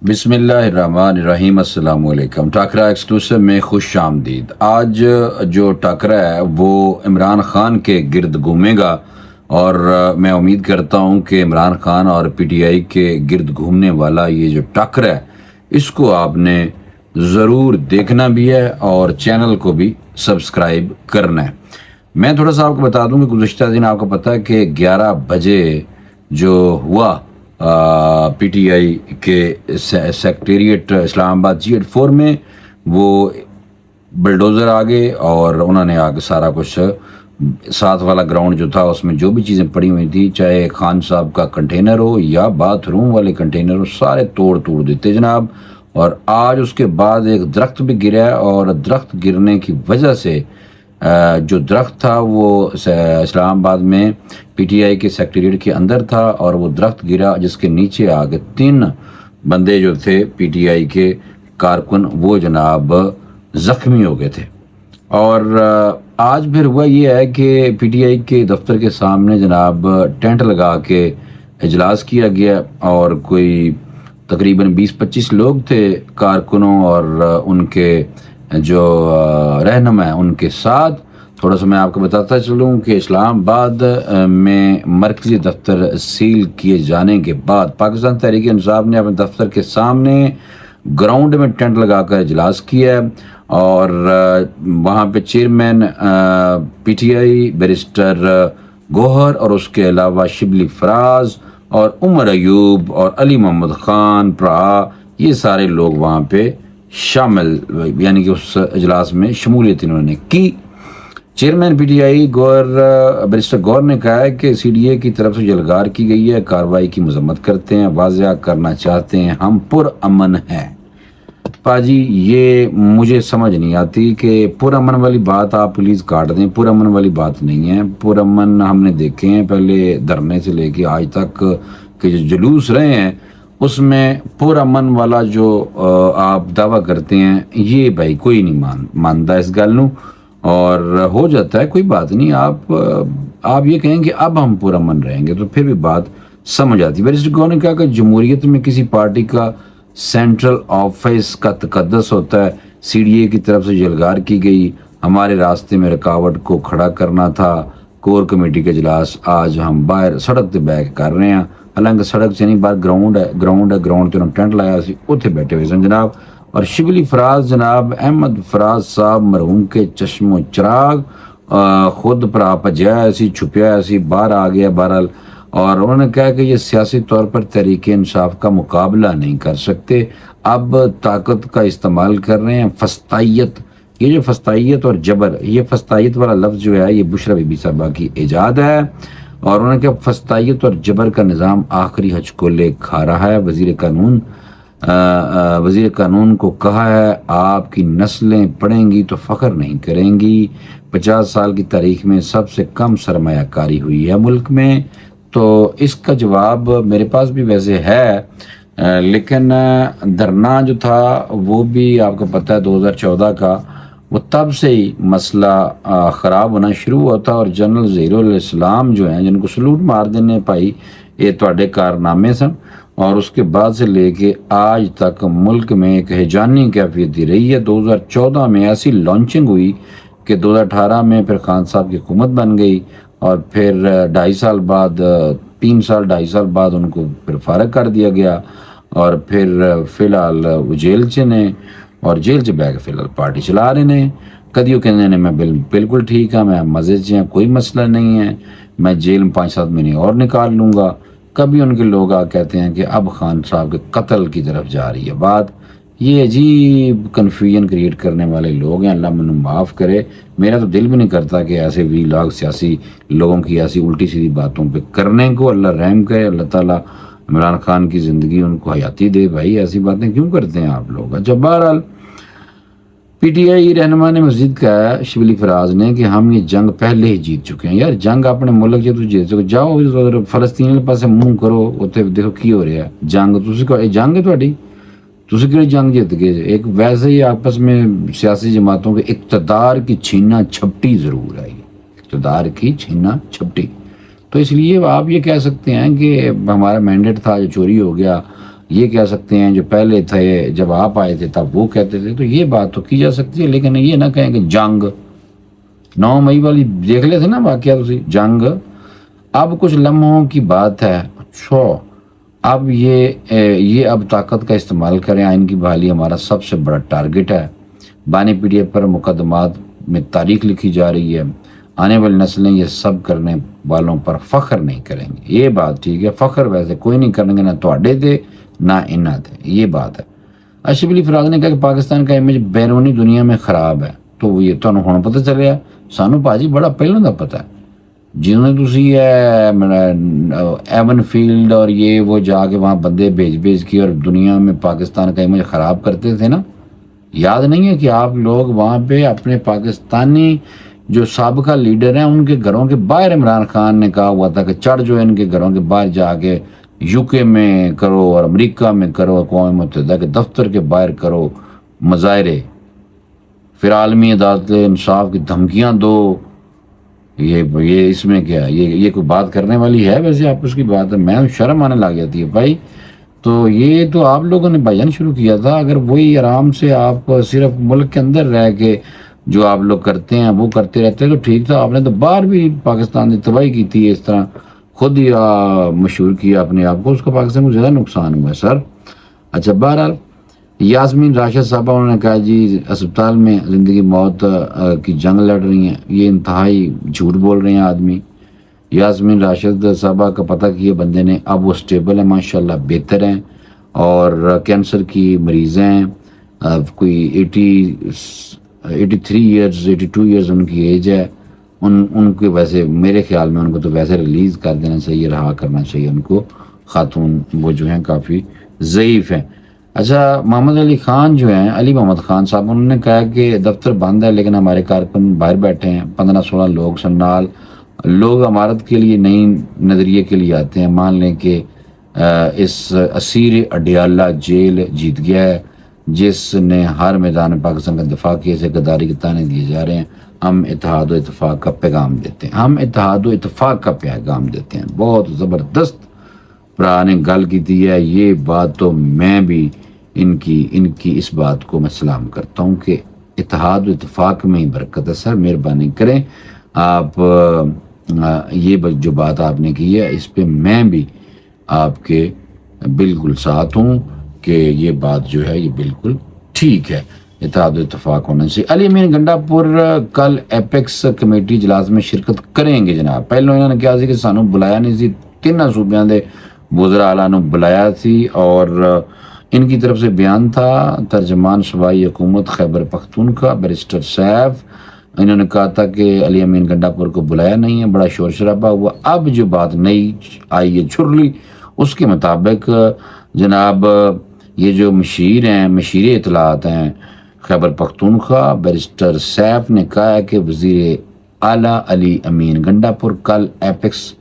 بسم اللہ الرحمن الرحیم۔ السلام علیکم۔ ٹاکرا ایکسکلوسیو میں خوش آمدید۔ آج جو ٹاکرا ہے وہ عمران خان کے گرد گھومے گا، اور میں امید کرتا ہوں کہ عمران خان اور پی ٹی آئی کے گرد گھومنے والا یہ جو ٹاکرا ہے اس کو آپ نے ضرور دیکھنا بھی ہے اور چینل کو بھی سبسکرائب کرنا ہے۔ میں تھوڑا سا آپ کو بتا دوں کہ گزشتہ دن آپ کو پتہ ہے کہ 11 بجے جو ہوا پی ٹی آئی کے سیکٹریٹ اسلام آباد G84 میں، وہ بلڈوزر آگے اور انہوں نے آگے سارا کچھ ساتھ والا گراؤنڈ جو تھا اس میں جو بھی چیزیں پڑی ہوئی تھی، چاہے خان صاحب کا کنٹینر ہو یا باتھ روم والے کنٹینر ہو، سارے توڑ دیتے جناب۔ اور آج اس کے بعد ایک درخت بھی گرا ہے، اور درخت گرنے کی وجہ سے جو درخت تھا وہ اسلام آباد میں پی ٹی آئی کے سیکٹریٹ کے اندر تھا، اور وہ درخت گرا جس کے نیچے آگے 3 بندے جو تھے پی ٹی آئی کے کارکن وہ جناب زخمی ہو گئے تھے۔ اور آج پھر ہوا یہ ہے کہ پی ٹی آئی کے دفتر کے سامنے جناب ٹینٹ لگا کے اجلاس کیا گیا، اور کوئی تقریباً 20-25 لوگ تھے کارکنوں اور ان کے جو رہنما ہیں ان کے ساتھ۔ تھوڑا سا میں آپ کو بتاتا چلوں کہ اسلام آباد میں مرکزی دفتر سیل کیے جانے کے بعد پاکستان تحریک انصاف نے اپنے دفتر کے سامنے گراؤنڈ میں ٹینٹ لگا کر اجلاس کیا ہے، اور وہاں پہ chairman P T I barrister Gohar اور اس کے علاوہ شبلی فراز اور عمر ایوب اور علی محمد خان پرا، یہ سارے لوگ وہاں پہ شامل، یعنی کہ اس اجلاس میں شمولیت انہوں نے کی۔ Chairman P T I barrister Gohar نے کہا ہے کہ سی ڈی اے کی طرف سے جلگار کی گئی ہے، کارروائی کی مذمت کرتے ہیں، واضح کرنا چاہتے ہیں ہم پرامن ہیں۔ پاجی یہ مجھے سمجھ نہیں آتی کہ پرامن والی بات آپ پلیز کاٹ دیں، پرامن والی بات نہیں ہے۔ پرامن ہم نے دیکھے ہیں پہلے دھرنے سے لے کے آج تک کہ جو جلوس رہے ہیں اس میں پرامن والا جو آپ دعویٰ کرتے ہیں یہ بھائی کوئی نہیں مانتا اس گل نو، اور ہو جاتا ہے، کوئی بات نہیں۔ آپ یہ کہیں کہ اب ہم پرامن رہیں گے تو پھر بھی بات سمجھ آتی۔ بیرسٹر گوہر نے کہا کہ جمہوریت میں کسی پارٹی کا سینٹرل آفس کا تقدس ہوتا ہے، سی ڈی اے کی طرف سے جلگار کی گئی، ہمارے راستے میں رکاوٹ کو کھڑا کرنا تھا۔ کور کمیٹی کا اجلاس آج ہم باہر سڑک تے بیٹھ کر رہے ہیں، حالانکہ سڑک سے نہیں باہر گراؤنڈ تے انہوں نے ٹینٹ لایا سی، اتنے بیٹھے ہوئے سن جناب۔ اور شبلی فراز جناب احمد فراز صاحب مرحوم کے چشم و چراغ خود پرا پجیا سی، چھپیا سی، باہر آ گیا بہرحال، اور انہوں نے کہا کہ یہ سیاسی طور پر تحریک انصاف کا مقابلہ نہیں کر سکتے، اب طاقت کا استعمال کر رہے ہیں، فسطائیت، یہ جو فسطائیت اور جبر، یہ فسطائیت والا لفظ جو ہے یہ بشرا بی بی صاحبہ کی ایجاد ہے، اور انہوں نے کہا فسطائیت اور جبر کا نظام آخری ہچکولے کھا رہا ہے۔ وزیر قانون کو کہا ہے آپ کی نسلیں پڑھیں گی تو فخر نہیں کریں گی، 50 سال کی تاریخ میں سب سے کم سرمایہ کاری ہوئی ہے ملک میں۔ تو اس کا جواب میرے پاس بھی ویسے ہے، لیکن دھرنا جو تھا وہ بھی آپ کو پتہ ہے 2014 کا، وہ تب سے ہی مسئلہ خراب ہونا شروع ہوا تھا، اور جنرل ظہیر الاسلام جو ہیں جن کو سلوٹ مار دینے پائی یہ تواڈے کارنامے سن، اور اس کے بعد سے لے کے آج تک ملک میں ایک ہیجانی کیفیت رہی ہے۔ 2014 میں ایسی لانچنگ ہوئی کہ 2018 میں پھر خان صاحب کی حکومت بن گئی، اور پھر 2.5 سال بعد 2.5 سال بعد ان کو پھر فارغ کر دیا گیا، اور پھر فی الحال وہ جیل چ نے، اور جیل چ بہ کے فی الحال پارٹی چلا رہے ہیں۔ کدیوں کہنے نے میں بالکل ٹھیک ہاں، میں مزے چ ہاں، کوئی مسئلہ نہیں ہے، میں جیل میں 5-7 مہینے اور نکال لوں گا۔ کبھی ان کے لوگ کہتے ہیں کہ اب خان صاحب کے قتل کی طرف جا رہی ہے بات۔ یہ عجیب کنفیوژن کریٹ کرنے والے لوگ ہیں، اللہ منہ معاف کرے۔ میرا تو دل بھی نہیں کرتا کہ ایسے بھی لوگ سیاسی لوگوں کی ایسی الٹی سیدھی باتوں پہ کرنے کو، اللہ رحم کرے، اللہ تعالیٰ عمران خان کی زندگی ان کو حیاتی دے۔ بھائی ایسی باتیں کیوں کرتے ہیں آپ لوگ؟ اچھا بہرحال پی ٹی آئی رہنما نے مزید کہا ہے شبلی فراز نے کہ ہم یہ جنگ پہلے ہی جیت چکے ہیں۔ یار جنگ اپنے ملک تو جیت چکے، جاؤ فلسطین کے پاس منہ کرو، اتنے دیکھو کی ہو رہا ہے۔ جنگ یہ جنگ ہے تھوڑی، تسی کیڑی جنگ جیت گئے؟ ایک ویسے ہی آپس میں سیاسی جماعتوں کے اقتدار کی چھینا چھپٹی ضرور ہے، اقتدار کی چھینا چھپٹی۔ تو اس لیے آپ یہ کہہ سکتے ہیں کہ ہمارا مینڈیٹ تھا جو چوری ہو گیا، یہ کہہ سکتے ہیں جو پہلے تھے جب آپ آئے تھے تب وہ کہتے تھے، تو یہ بات تو کی جا سکتی ہے، لیکن یہ نہ کہیں کہ جنگ 9 مئی والی دیکھ لے تھے نا واقعہ تسی جنگ، اب کچھ لمحوں کی بات ہے، اچھا اب یہ اب طاقت کا استعمال کریں، آئین کی بحالی ہمارا سب سے بڑا ٹارگٹ ہے، بانی پی ڈی ایف پر مقدمات میں تاریخ لکھی جا رہی ہے، آنے والی نسلیں یہ سب کرنے والوں پر فخر نہیں کریں گے، یہ بات ٹھیک ہے، فخر ویسے کوئی نہیں کریں گے، نہ تواڈے تھے نہ انہاں تھے، یہ بات ہے۔ اشرف علی فراز نے کہا کہ پاکستان کا امیج بیرونی دنیا میں خراب ہے، تو یہ تمہیں ہن پتہ چلیا، سانو بھاجی بڑا پہلوں دا پتہ ہے، جنہوں نے تسی ایون فیلڈ اور یہ وہ جا کے وہاں بندے بھیج کے اور دنیا میں پاکستان کا امیج خراب کرتے تھے نا، یاد نہیں ہے کہ آپ لوگ وہاں پہ اپنے پاکستانی جو سابقہ لیڈر ہیں ان کے گھروں کے باہر عمران خان نے کہا ہوا تھا کہ چڑھ جو ان کے گھروں کے باہر جا کے یو کے میں کرو اور امریکہ میں کرو، اقوام متحدہ کے دفتر کے باہر کرو مظاہرے، پھر عالمی عدالت انصاف کی دھمکیاں دو، یہ اس میں کیا ہے؟ یہ کوئی بات کرنے والی ہے؟ ویسے آپس کی بات ہے، میں شرم آنے لگ جاتی ہے بھائی، تو یہ تو آپ لوگوں نے بھائیان شروع کیا تھا، اگر وہی آرام سے آپ صرف ملک کے اندر رہ کے جو آپ لوگ کرتے ہیں وہ کرتے رہتے تو ٹھیک تھا، آپ نے تو باہر بھی پاکستان کی تباہی کی تھی، اس طرح خود ہی مشہور کیا اپنے آپ کو، اس کا پاکستان کو زیادہ نقصان ہوا ہے سر۔ اچھا بہرحال یاسمین راشد صاحبہ انہوں نے کہا جی اسپتال میں زندگی موت کی جنگ لڑ رہی ہیں، یہ انتہائی جھوٹ بول رہے ہیں آدمی۔ یاسمین راشد صاحبہ کا پتہ کیا بندے نے، اب وہ سٹیبل ہیں ماشاءاللہ، بہتر ہیں، اور کینسر کی مریض ہیں، کوئی 83 ایئرز 82 ایئرز ان کی ایج ہے، ان کے ویسے میرے خیال میں ان کو تو ویسے ریلیز کر دینا چاہیے، رہا کرنا چاہیے ان کو، خاتون وہ جو ہیں کافی ضعیف ہیں۔ اچھا محمد علی خان جو ہیں، علی محمد خان صاحب، انہوں نے کہا کہ دفتر بند ہے لیکن ہمارے کارکن باہر بیٹھے ہیں، 15-16 لوگ سنال لوگ عمارت کے لیے نئی نظریے کے لیے آتے ہیں، مان لیں کہ اس اسیر اڈیالہ جیل جیت گیا ہے، جس نے ہر میدان پاکستان کا دفاع کیا، سے غداری کے تانے دیے جا رہے ہیں، ہم اتحاد و اتفاق کا پیغام دیتے ہیں، ہم اتحاد و اتفاق کا پیغام دیتے ہیں۔ بہت زبردست برا نے گل کی دی ہے، یہ بات تو میں بھی ان کی اس بات کو میں سلام کرتا ہوں کہ اتحاد و اتفاق میں ہی برکت ہے۔ سر مہربانی کریں آپ، یہ جو بات آپ نے کی ہے اس پہ میں بھی آپ کے بالکل ساتھ ہوں کہ یہ بات جو ہے یہ بالکل ٹھیک ہے، اتحاد و اتفاق ہونا چاہیے۔ علی امین گنڈا پور کل ایپیکس کمیٹی اجلاس میں شرکت کریں گے جناب، پہلے انہوں نے کہا سی کہ سانو بلایا نہیں سی، 3 صوبیاں دے وزراء اعلیٰ نے بلایا سی، اور ان کی طرف سے بیان تھا، ترجمان صوبائی حکومت خیبر پختونخوا بیرسٹر سیف، انہوں نے کہا تھا کہ علی امین گنڈا پور کو بلایا نہیں ہے، بڑا شور شرابہ ہوا۔ اب جو بات نئی آئی ہے چھرلی، اس کے مطابق جناب یہ جو مشیر اطلاعات ہیں خیبر پختونخوا بیرسٹر سیف نے کہا ہے کہ وزیر اعلیٰ علی امین گنڈا پور کل ایپیکس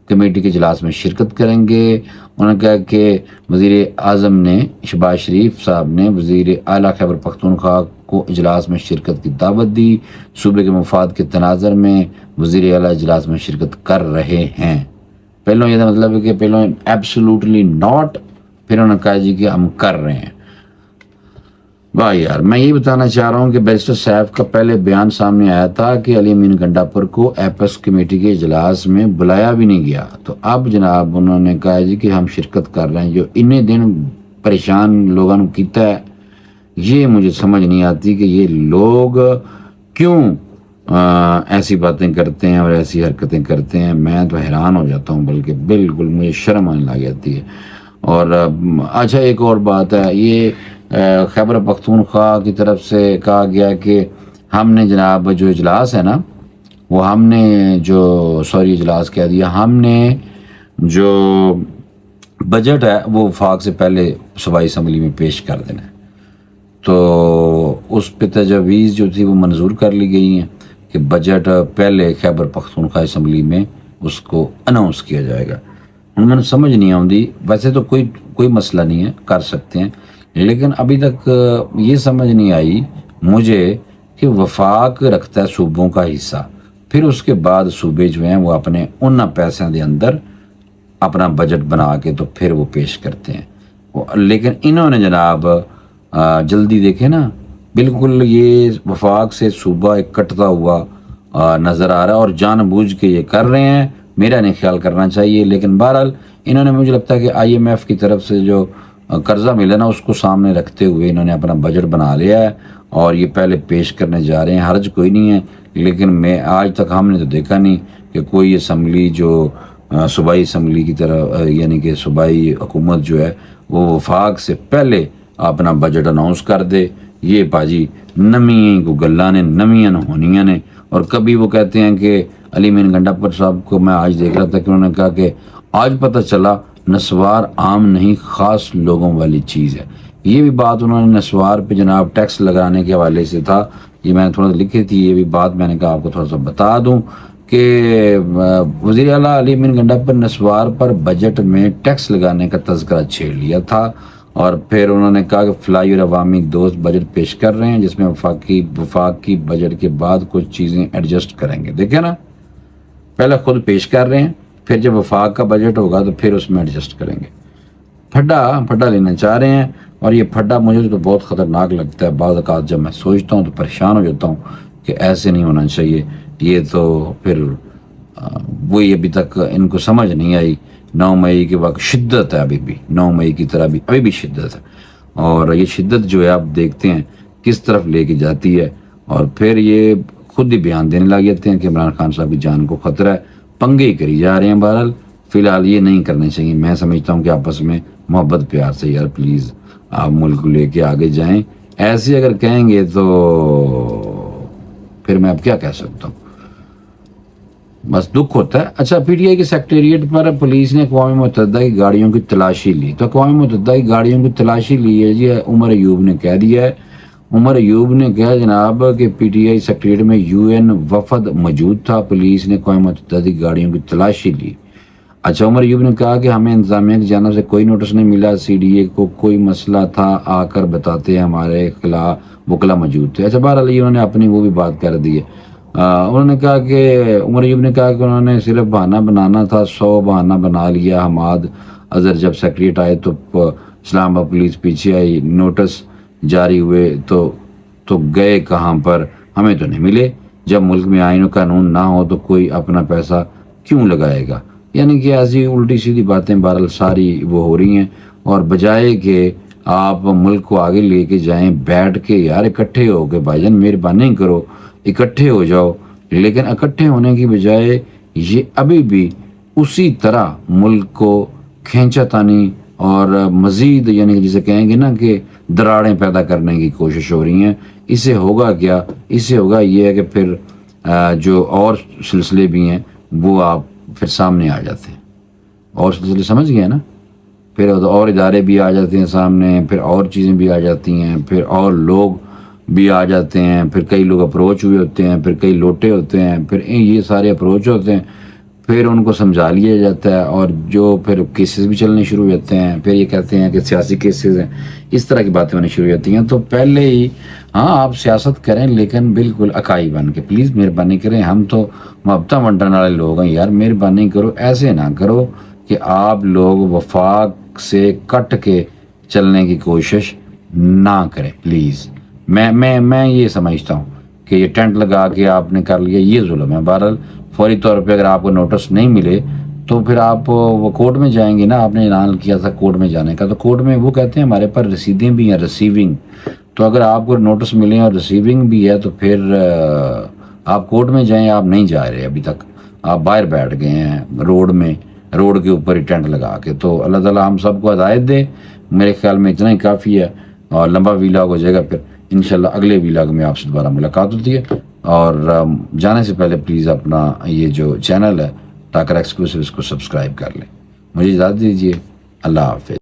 کمیٹی کے اجلاس میں شرکت کریں گے۔ انہوں نے کہا کہ وزیر اعظم نے شہباز شریف صاحب نے وزیر اعلیٰ خیبر پختونخوا کو اجلاس میں شرکت کی دعوت دی، صوبے کے مفاد کے تناظر میں وزیر اعلیٰ اجلاس میں شرکت کر رہے ہیں۔ پہلوں یہ مطلب ہے کہ پہلوں ایبسولوٹلی ناٹ، پھر انہوں نے کہا جی کہ ہم کر رہے ہیں۔ بھائی یار میں یہ بتانا چاہ رہا ہوں کہ بیرسٹر سیف کا پہلے بیان سامنے آیا تھا کہ علی امین گنڈا پور کو ایپس کمیٹی کے اجلاس میں بلایا بھی نہیں گیا، تو اب جناب انہوں نے کہا جی کہ ہم شرکت کر رہے ہیں۔ جو انہیں دن پریشان لوگوں نے کیتا ہے، یہ مجھے سمجھ نہیں آتی کہ یہ لوگ کیوں ایسی باتیں کرتے ہیں اور ایسی حرکتیں کرتے ہیں، میں تو حیران ہو جاتا ہوں، بلکہ بالکل مجھے شرم آنے لگ جاتی ہے۔ اور اچھا ایک اور بات ہے، یہ خیبر پختونخوا کی طرف سے کہا گیا کہ ہم نے جناب جو اجلاس ہے نا وہ ہم نے اجلاس کہہ دیا، ہم نے جو بجٹ ہے وہ وفاق سے پہلے صوبائی اسمبلی میں پیش کر دینا ہے، تو اس پہ تجاویز جو تھی وہ منظور کر لی گئی ہیں کہ بجٹ پہلے خیبر پختونخوا اسمبلی میں اس کو اناؤنس کیا جائے گا۔ میں نے سمجھ نہیں آؤں، ویسے تو کوئی مسئلہ نہیں ہے، کر سکتے ہیں، لیکن ابھی تک یہ سمجھ نہیں آئی مجھے کہ وفاق رکھتا ہے صوبوں کا حصہ، پھر اس کے بعد صوبے جو ہیں وہ اپنے ان پیسوں دے اندر اپنا بجٹ بنا کے تو پھر وہ پیش کرتے ہیں۔ لیکن انہوں نے جناب جلدی دیکھے نا، بالکل یہ وفاق سے صوبہ ایک کٹتا ہوا نظر آ رہا ہے، اور جان بوجھ کے یہ کر رہے ہیں، میرا نہیں خیال کرنا چاہیے۔ لیکن بہرحال انہوں نے، مجھے لگتا ہے کہ IMF کی طرف سے جو قرضہ ملا نا، اس کو سامنے رکھتے ہوئے انہوں نے اپنا بجٹ بنا لیا ہے، اور یہ پہلے پیش کرنے جا رہے ہیں۔ حرج کوئی نہیں ہے، لیکن میں آج تک ہم نے تو دیکھا نہیں کہ کوئی اسمبلی جو صوبائی اسمبلی کی طرح، یعنی کہ صوبائی حکومت جو ہے وہ وفاق سے پہلے اپنا بجٹ اناؤنس کر دے۔ یہ پاجی نمیاں کو گلاں نے، نمیاں ہونیاں نے۔ اور کبھی وہ کہتے ہیں کہ علی مین گنڈاپر صاحب کو میں آج دیکھ رہا تھا کہ انہوں نے کہا کہ آج پتہ چلا نسوار عام نہیں خاص لوگوں والی چیز ہے۔ یہ بھی بات انہوں نے نسوار پہ جناب ٹیکس لگانے کے حوالے سے تھا، یہ میں نے تھوڑا لکھی تھی، یہ بھی بات میں نے کہا آپ کو تھوڑا سا بتا دوں کہ وزیر اعلیٰ علی مین گنڈاپر نسوار پر بجٹ میں ٹیکس لگانے کا تذکرہ چھیڑ لیا تھا، اور پھر انہوں نے کہا کہ فلاحی اور عوامی دوست بجٹ پیش کر رہے ہیں جس میں وفاق کی بجٹ کے بعد کچھ چیزیں ایڈجسٹ کریں گے۔ دیکھیں نا، پہلے خود پیش کر رہے ہیں، پھر جب وفاق کا بجٹ ہوگا تو پھر اس میں ایڈجسٹ کریں گے۔ پھڈا لینا چاہ رہے ہیں، اور یہ پھڈا مجھے تو بہت خطرناک لگتا ہے۔ بعض اوقات جب میں سوچتا ہوں تو پریشان ہو جاتا ہوں کہ ایسے نہیں ہونا چاہیے۔ یہ تو پھر وہی ابھی تک ان کو سمجھ نہیں آئی۔ 9 مئی کے وقت شدت ہے، ابھی بھی 9 مئی کی طرح بھی ابھی بھی شدت ہے، اور یہ شدت جو ہے آپ دیکھتے ہیں کس طرف لے کے جاتی ہے، اور پھر یہ خود ہی بیان دینے لگ جاتے ہیں کہ عمران خان صاحب کی جان کو خطرہ ہے، پنگے ہی کری جا رہے ہیں۔ بہرحال فی الحال یہ نہیں کرنے چاہیے۔ میں سمجھتا ہوں کہ آپس میں محبت پیار سے یار پلیز آپ ملک کو لے کے آگے جائیں۔ ایسے اگر کہیں گے تو پھر میں اب کیا کہہ سکتا ہوں، بس دکھ ہوتا ہے۔ اچھا، PTI کے سیکریٹریٹ پر پولیس نے اقوام متحدہ کی گاڑیوں کی تلاشی لی، تو اقوام متحدہ کی گاڑیوں کی تلاشی لی ہے جی عمر ایوب نے کہہ دیا ہے۔ عمر ایوب نے کہا جناب کہ PTI سیکریٹریٹ میں UN وفد موجود تھا، پولیس نے اقوام متحدہ کی گاڑیوں کی تلاشی لی۔ اچھا، عمر ایوب نے کہا کہ ہمیں انتظامیہ کی جانب سے کوئی نوٹس نہیں ملا، CDA کو کوئی مسئلہ تھا آ کر بتاتے ہیں، ہمارے خلاف وکلا موجود تھے۔ اچھا، بہرحال انہوں نے اپنی وہ بھی بات کر دی ہے۔ انہوں نے کہا کہ عمر ایوب نے کہا کہ انہوں نے صرف بہانہ بنانا تھا، 100 بہانہ بنا لیا۔ حماد اظہر جب سیکریٹ آئے تو اسلام آباد پولیس پیچھے آئی، نوٹس جاری ہوئے تو گئے کہاں پر، ہمیں تو نہیں ملے۔ جب ملک میں آئین و قانون نہ ہو تو کوئی اپنا پیسہ کیوں لگائے گا؟ یعنی کہ ایسی الٹی سیدھی باتیں بہرحال ساری وہ ہو رہی ہیں، اور بجائے کہ آپ ملک کو آگے لے کے جائیں بیٹھ کے یار اکٹھے ہو کے، بھائی جان مہربانی کرو اکٹھے ہو جاؤ، لیکن اکٹھے ہونے کی بجائے یہ ابھی بھی اسی طرح ملک کو کھینچا تانی اور مزید، یعنی کہ جسے کہیں گے نا کہ دراڑیں پیدا کرنے کی کوشش ہو رہی ہیں۔ اس سے ہوگا کیا؟ اس سے ہوگا یہ ہے کہ پھر جو اور سلسلے بھی ہیں وہ آپ پھر سامنے آ جاتے ہیں، اور سلسلے سمجھ گئے نا، پھر اور ادارے بھی آ جاتے ہیں سامنے، پھر اور چیزیں بھی آ جاتی ہیں، پھر اور لوگ بھی آ جاتے ہیں، پھر کئی لوگ اپروچ ہوئے ہوتے ہیں، پھر کئی لوٹے ہوتے ہیں، پھر یہ سارے اپروچ ہوتے ہیں، پھر ان کو سمجھا لیا جاتا ہے، اور جو پھر کیسز بھی چلنے شروع ہو جاتے ہیں، پھر یہ کہتے ہیں کہ سیاسی کیسز ہیں، اس طرح کی باتیں ہونی شروع ہو جاتی ہیں۔ تو پہلے ہی ہاں آپ سیاست کریں، لیکن بالکل اکائی بن کے، پلیز مہربانی کریں، ہم تو محبتہ ونٹن والے لوگ ہیں یار، مہربانی کرو ایسے نہ کرو کہ آپ لوگ وفاق سے کٹ کے چلنے کی کوشش نہ کریں پلیز۔ میں یہ سمجھتا ہوں کہ یہ ٹینٹ لگا کے آپ نے کر لیا، یہ ظلم ہے۔ بہرحال فوری طور پہ اگر آپ کو نوٹس نہیں ملے تو پھر آپ وہ کورٹ میں جائیں گے نا، آپ نے اعلان کیا تھا کورٹ میں جانے کا، تو کورٹ میں وہ کہتے ہیں ہمارے پر رسیدیں بھی ہیں، ریسیونگ، تو اگر آپ کو نوٹس ملے اور ریسیونگ بھی ہے تو پھر آپ کورٹ میں جائیں۔ آپ نہیں جا رہے ابھی تک، آپ باہر بیٹھ گئے ہیں روڈ میں، روڈ کے اوپر ہی ٹینٹ لگا کے۔ تو اللہ تعالیٰ ہم سب کو ہدایت دے، میرے خیال میں اتنا ہی کافی ہے، اور لمبا ویلاگ ہو جائے گا، پھر انشاءاللہ اگلے ویلاگ میں آپ سے دوبارہ ملاقات ہوتی ہے۔ اور جانے سے پہلے پلیز اپنا یہ جو چینل ہے ٹاکر ایکسکلوسیو، اس کو سبسکرائب کر لیں۔ مجھے اجازت دیجیے، اللہ حافظ۔